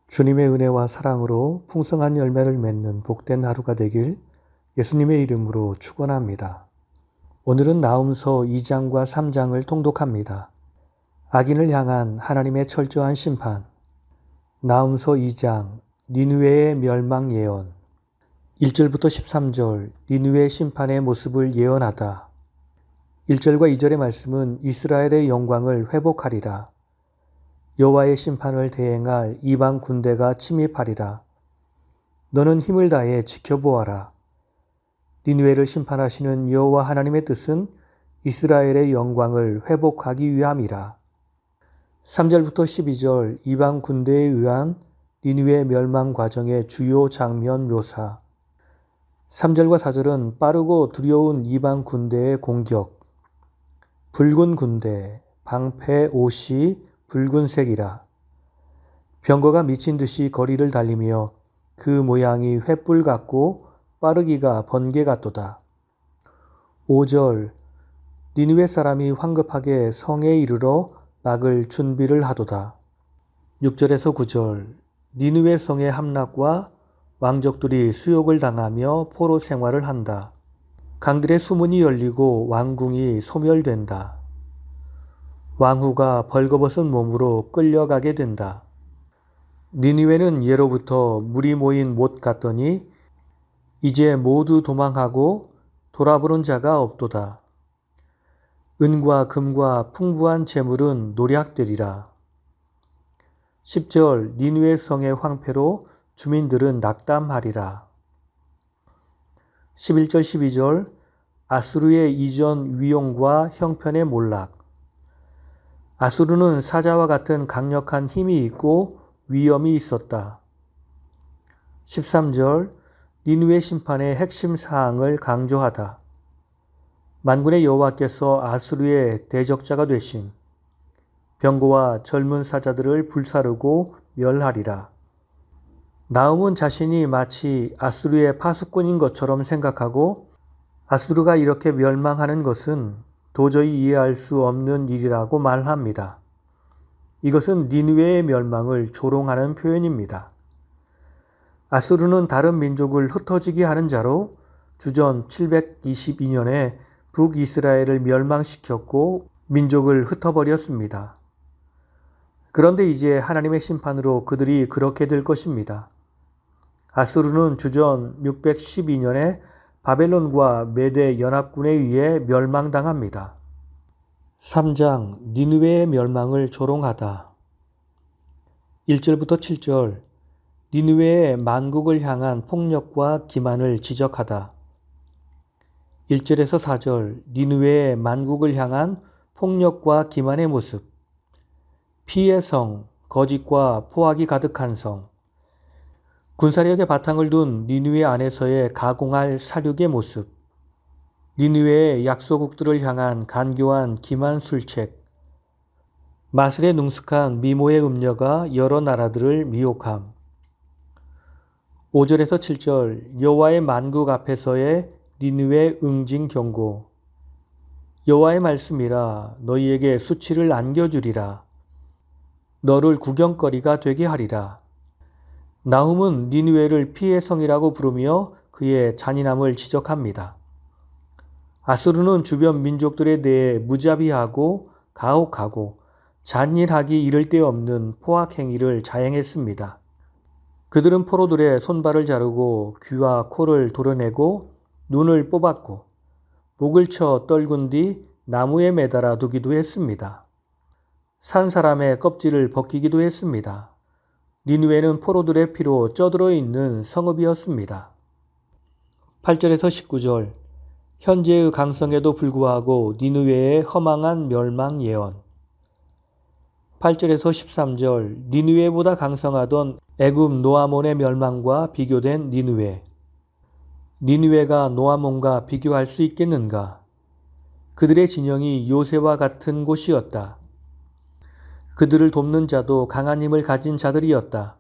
주님의 은혜와 사랑으로 풍성한 열매를 맺는 복된 하루가 되길 예수님의 이름으로 축원합니다. 오늘은 나훔서 2장과 3장을 통독합니다. 악인을 향한 하나님의 철저한 심판. 나훔서 2장 니느웨의 멸망 예언. 1절부터 13절 니느웨 심판의 모습을 예언하다. 1절과 2절의 말씀은 이스라엘의 영광을 회복하리라. 여호와의 심판을 대행할 이방 군대가 침입하리라. 너는 힘을 다해 지켜보아라. 니느웨를 심판하시는 여호와 하나님의 뜻은 이스라엘의 영광을 회복하기 위함이라. 3절부터 12절 이방 군대에 의한 니느웨 멸망 과정의 주요 장면 묘사. 3절과 4절은 빠르고 두려운 이방 군대의 공격. 붉은 군대, 방패 옷이 붉은색이라. 병거가 미친 듯이 거리를 달리며 그 모양이 횃불 같고 빠르기가 번개 같도다. 5절 니느웨 사람이 황급하게 성에 이르러 막을 준비를 하도다. 6절에서 9절 니느웨 성의 함락과 왕족들이 수욕을 당하며 포로 생활을 한다. 강들의 수문이 열리고 왕궁이 소멸된다. 왕후가 벌거벗은 몸으로 끌려가게 된다. 니느웨는 예로부터 물이 모인 못 같더니 이제 모두 도망하고 돌아보는 자가 없도다. 은과 금과 풍부한 재물은 노략되리라. 10절 니느웨 성의 황폐로 주민들은 낙담하리라. 11절 12절 아수르의 이전 위용과 형편의 몰락. 아수르는 사자와 같은 강력한 힘이 있고 위엄이 있었다. 13절 니느웨 심판의 핵심 사항을 강조하다. 만군의 여호와께서 아수르의 대적자가 되심. 병거와 젊은 사자들을 불사르고 멸하리라. 나훔은 자신이 마치 아수르의 파수꾼인 것처럼 생각하고 아수르가 이렇게 멸망하는 것은 도저히 이해할 수 없는 일이라고 말합니다. 이것은 니느웨의 멸망을 조롱하는 표현입니다. 아수르는 다른 민족을 흩어지게 하는 자로 주전 722년에 북이스라엘을 멸망시켰고 민족을 흩어버렸습니다. 그런데 이제 하나님의 심판으로 그들이 그렇게 될 것입니다. 아수르는 주전 612년에 바벨론과 메대 연합군에 의해 멸망당합니다. 3장 니느웨의 멸망을 조롱하다. 1절부터 7절 니느웨의 만국을 향한 폭력과 기만을 지적하다. 1절에서 4절 니느웨의 만국을 향한 폭력과 기만의 모습. 피의 성, 거짓과 포악이 가득한 성. 군사력의 바탕을 둔 니느웨 안에서의 가공할 사륙의 모습. 니느웨의 약소국들을 향한 간교한 기만 술책. 마술에 능숙한 미모의 음녀가 여러 나라들을 미혹함. 5절에서 7절 여호와의 만국 앞에서의 니느웨 응징 경고. 여호와의 말씀이라 너희에게 수치를 안겨주리라. 너를 구경거리가 되게 하리라. 나훔은 니느웨를 피의 성이라고 부르며 그의 잔인함을 지적합니다. 아수르는 주변 민족들에 대해 무자비하고 가혹하고 잔인하기 이를 데 없는 포악 행위를 자행했습니다. 그들은 포로들의 손발을 자르고 귀와 코를 도려내고 눈을 뽑았고 목을 쳐 떨군 뒤 나무에 매달아 두기도 했습니다. 산 사람의 껍질을 벗기기도 했습니다. 니느웨는 포로들의 피로 쪄들어 있는 성읍이었습니다. 8절에서 19절 현재의 강성에도 불구하고 니느웨의 허망한 멸망 예언. 8절에서 13절 니느웨보다 강성하던 애굽 노아몬의 멸망과 비교된 니느웨. 니느웨가 노아몬과 비교할 수 있겠는가? 그들의 진영이 요새와 같은 곳이었다. 그들을 돕는 자도 강한 힘을 가진 자들이었다.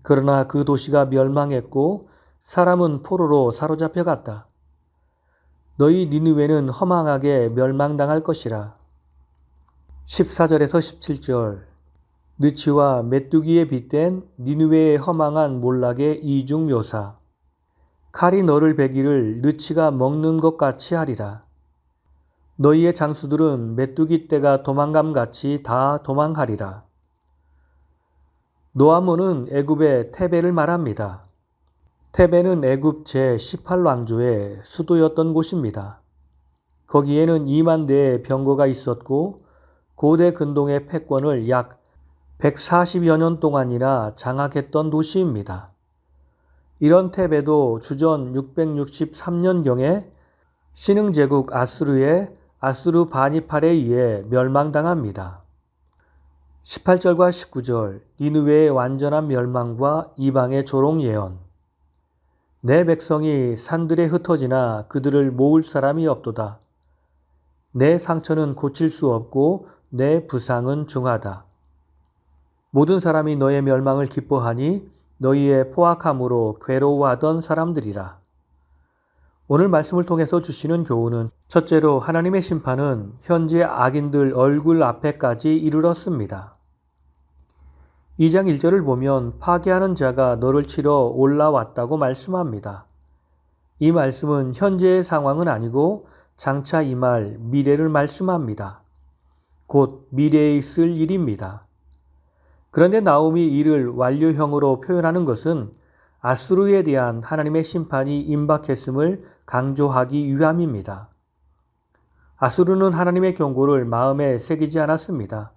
그러나 그 도시가 멸망했고 사람은 포로로 사로잡혀 갔다. 너희 니느웨는 허망하게 멸망당할 것이라. 14절에서 17절 느치와 메뚜기에 빗댄 니느웨의 허망한 몰락의 이중 묘사. 칼이 너를 베기를 느치가 먹는 것 같이 하리라. 너희의 장수들은 메뚜기 떼가 도망감같이 다 도망하리라. 노아문은 애굽의 테베를 말합니다. 테베는 애굽 제18왕조의 수도였던 곳입니다. 거기에는 2만 대의 병거가 있었고 고대 근동의 패권을 약 140여 년 동안이나 장악했던 도시입니다. 이런 테베도 주전 663년경에 신흥제국 아수르의 아수르 바니팔에 의해 멸망당합니다. 18절과 19절 니느웨의 완전한 멸망과 이방의 조롱 예언. 내 백성이 산들에 흩어지나 그들을 모을 사람이 없도다. 내 상처는 고칠 수 없고 내 부상은 중하다. 모든 사람이 너의 멸망을 기뻐하니 너희의 포악함으로 괴로워하던 사람들이라. 오늘 말씀을 통해서 주시는 교훈은 첫째로 하나님의 심판은 현재 악인들 얼굴 앞에까지 이르렀습니다. 2장 1절을 보면 파괴하는 자가 너를 치러 올라왔다고 말씀합니다. 이 말씀은 현재의 상황은 아니고 장차 임할 미래를 말씀합니다. 곧 미래에 있을 일입니다. 그런데 나홈이 이를 완료형으로 표현하는 것은 아수르에 대한 하나님의 심판이 임박했음을 강조하기 위함입니다. 아수르는 하나님의 경고를 마음에 새기지 않았습니다.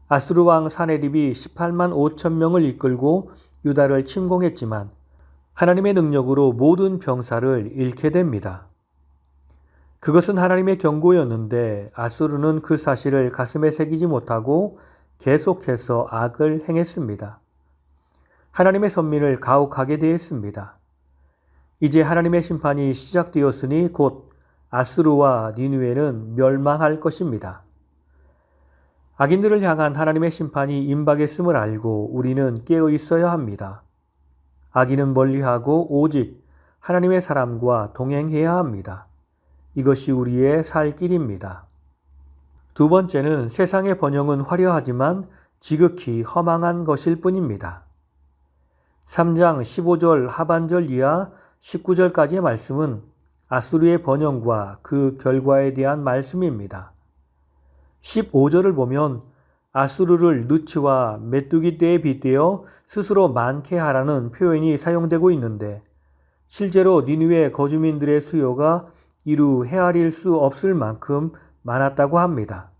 아수르 왕 사네립이 18만 5천 명을 이끌고 유다를 침공했지만 하나님의 능력으로 모든 병사를 잃게 됩니다. 그것은 하나님의 경고였는데 아수르는 그 사실을 가슴에 새기지 못하고 계속해서 악을 행했습니다. 하나님의 선민을 가혹하게 대했습니다. 이제 하나님의 심판이 시작되었으니 곧 아수르와 니느웨는 멸망할 것입니다. 악인들을 향한 하나님의 심판이 임박했음을 알고 우리는 깨어 있어야 합니다. 악인은 멀리하고 오직 하나님의 사람과 동행해야 합니다. 이것이 우리의 살 길입니다. 두 번째는 세상의 번영은 화려하지만 지극히 허망한 것일 뿐입니다. 3장 15절 하반절 이하 19절까지의 말씀은 아수르의 번영과 그 결과에 대한 말씀입니다. 15절을 보면 아수르를 느치와 메뚜기 떼에 빗대어 스스로 많게 하라는 표현이 사용되고 있는데 실제로 니느웨 거주민들의 수요가 이루 헤아릴 수 없을 만큼 많았다고 합니다.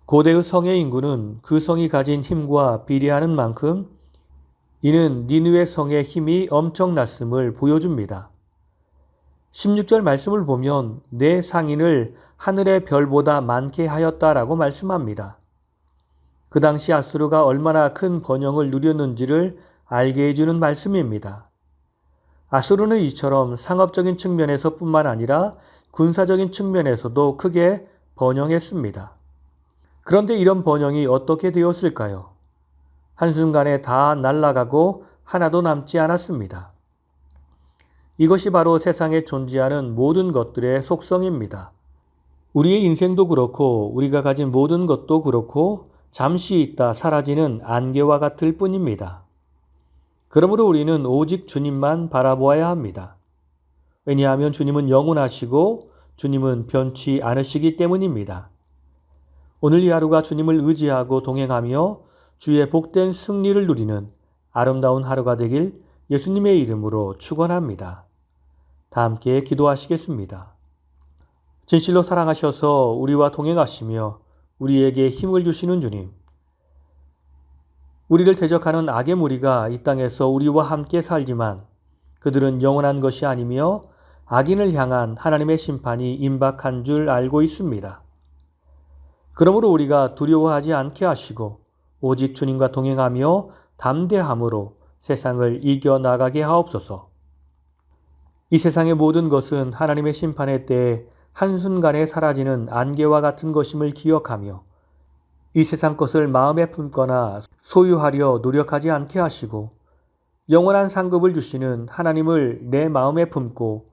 고대의 성의 인구는 그 성이 가진 힘과 비례하는 만큼 이는 니느웨 성의 힘이 엄청났음을 보여줍니다. 16절 말씀을 보면 내 상인을 하늘의 별보다 많게 하였다라고 말씀합니다. 그 당시 아수르가 얼마나 큰 번영을 누렸는지를 알게 해주는 말씀입니다. 아수르는 이처럼 상업적인 측면에서 뿐만 아니라 군사적인 측면에서도 크게 번영했습니다. 그런데 이런 번영이 어떻게 되었을까요? 한순간에 다 날아가고 하나도 남지 않았습니다. 이것이 바로 세상에 존재하는 모든 것들의 속성입니다. 우리의 인생도 그렇고 우리가 가진 모든 것도 그렇고 잠시 있다 사라지는 안개와 같을 뿐입니다. 그러므로 우리는 오직 주님만 바라보아야 합니다. 왜냐하면 주님은 영원하시고 주님은 변치 않으시기 때문입니다. 오늘 이 하루가 주님을 의지하고 동행하며 주의 복된 승리를 누리는 아름다운 하루가 되길 예수님의 이름으로 축원합니다. 다 함께 기도하시겠습니다. 진실로 사랑하셔서 우리와 동행하시며 우리에게 힘을 주시는 주님, 우리를 대적하는 악의 무리가 이 땅에서 우리와 함께 살지만 그들은 영원한 것이 아니며 악인을 향한 하나님의 심판이 임박한 줄 알고 있습니다. 그러므로 우리가 두려워하지 않게 하시고 오직 주님과 동행하며 담대함으로 세상을 이겨나가게 하옵소서. 이 세상의 모든 것은 하나님의 심판의 때에 한순간에 사라지는 안개와 같은 것임을 기억하며 이 세상 것을 마음에 품거나 소유하려 노력하지 않게 하시고 영원한 상급을 주시는 하나님을 내 마음에 품고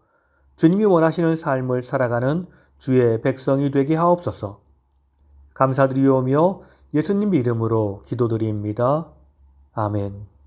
주님이 원하시는 삶을 살아가는 주의 백성이 되게 하옵소서. 감사드리오며 예수님 이름으로 기도드립니다. 아멘.